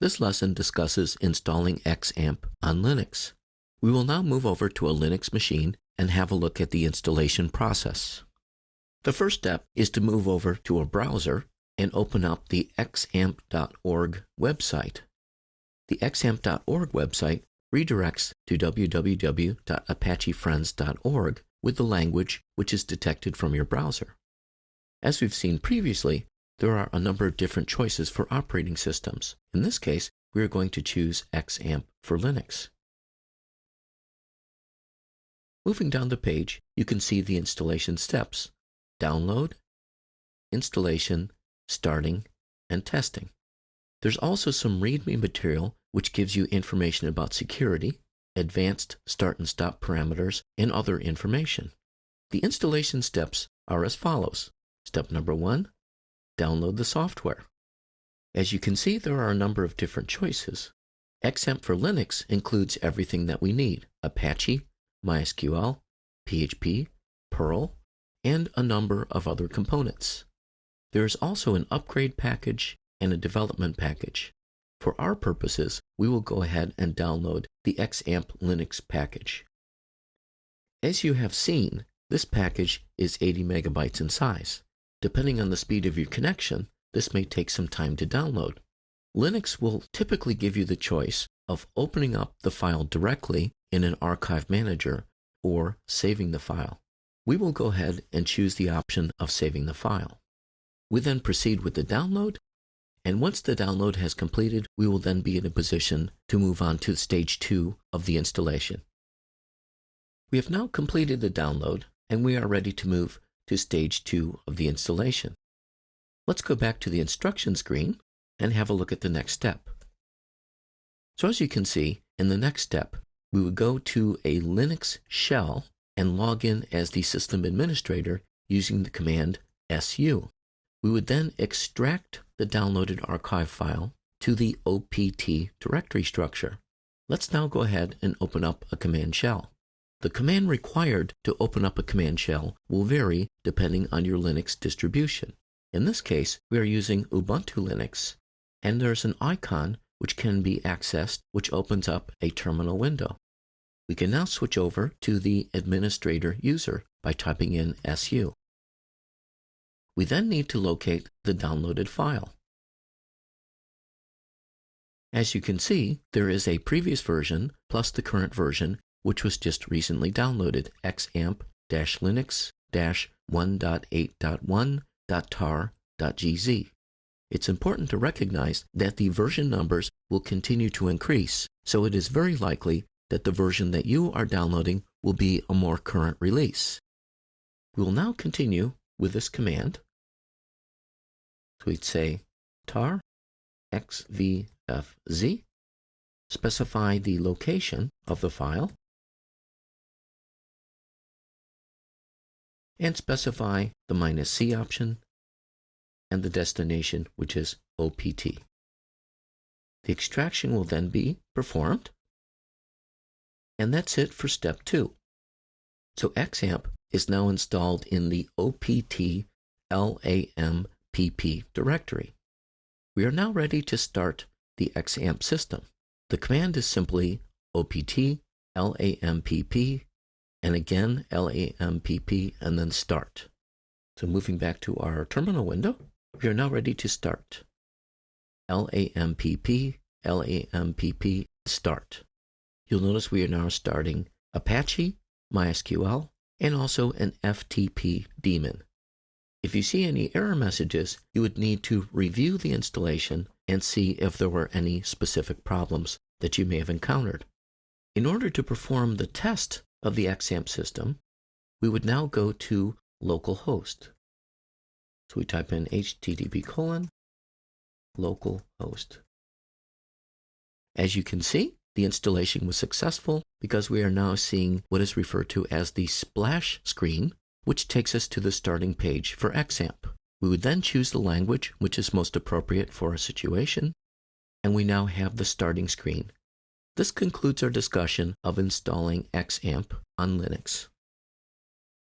This lesson discusses installing XAMPP on Linux. We will now move over to a Linux machine and have a look at the installation process. The first step is to move over to a browser and open up the XAMPP.org website. The XAMPP.org website redirects to www.apachefriends.org with the language which is detected from your browser. As we've seen previously, there are a number of different choices for operating systems. In this case, we are going to choose XAMPP for Linux. Moving down the page, you can see the installation steps: download, installation, starting, and testing. There's also some README material which gives you information about security, advanced start and stop parameters, and other information. The installation steps are as follows. Step number 1, download the software. As you can see, there are a number of different choices. XAMPP for Linux includes everything that we need: Apache, MySQL, PHP, Perl, and a number of other components. There is also an upgrade package and a development package. For our purposes, we will go ahead and download the XAMPP Linux package. As you have seen, this package is 80 megabytes in size. Depending on the speed of your connection, this may take some time to download. Linux will typically give you the choice of opening up the file directly in an archive manager or saving the file. We will go ahead and choose the option of saving the file. We then proceed with the download, and once the download has completed, we will then be in a position to move on to stage 2 of the installation. We have now completed the download, and we are ready to move to stage 2 of the installation. Let's go back to the instruction screen and have a look at the next step. So as you can see, in the next step, we would go to a Linux shell and log in as the system administrator using the command su. We would then extract the downloaded archive file to the OPT directory structure. Let's now go ahead and open up a command shell. The command required to open up a command shell will vary depending on your Linux distribution. In this case, we are using Ubuntu Linux, and there's an icon which can be accessed, which opens up a terminal window. We can now switch over to the administrator user by typing in su. We then need to locate the downloaded file. As you can see, there is a previous version plus the current version, which was just recently downloaded, XAMPP-linux-1.8.1.tar.gz. It's important to recognize that the version numbers will continue to increase, so it is very likely that the version that you are downloading will be a more current release. We will now continue with this command. So we'd say tar xvfz, specify the location of the file, and specify the -c option and the destination, which is OPT. The extraction will then be performed, and that's it for step 2. So XAMPP is now installed in the OPT LAMPP directory. We are now ready to start the XAMPP system. The command is simply OPT LAMPP and again LAMPP and then start. So moving back to our terminal window, we are now ready to start. LAMPP start. You'll notice we are now starting Apache, MySQL, and also an FTP daemon. If you see any error messages, you would need to review the installation and see if there were any specific problems that you may have encountered. In order to perform the test of the XAMPP system, we would now go to localhost. So we type in http://localhost. As you can see, the installation was successful because we are now seeing what is referred to as the splash screen, which takes us to the starting page for XAMPP. We would then choose the language which is most appropriate for our situation, and we now have the starting screen. This concludes our discussion of installing XAMPP on Linux.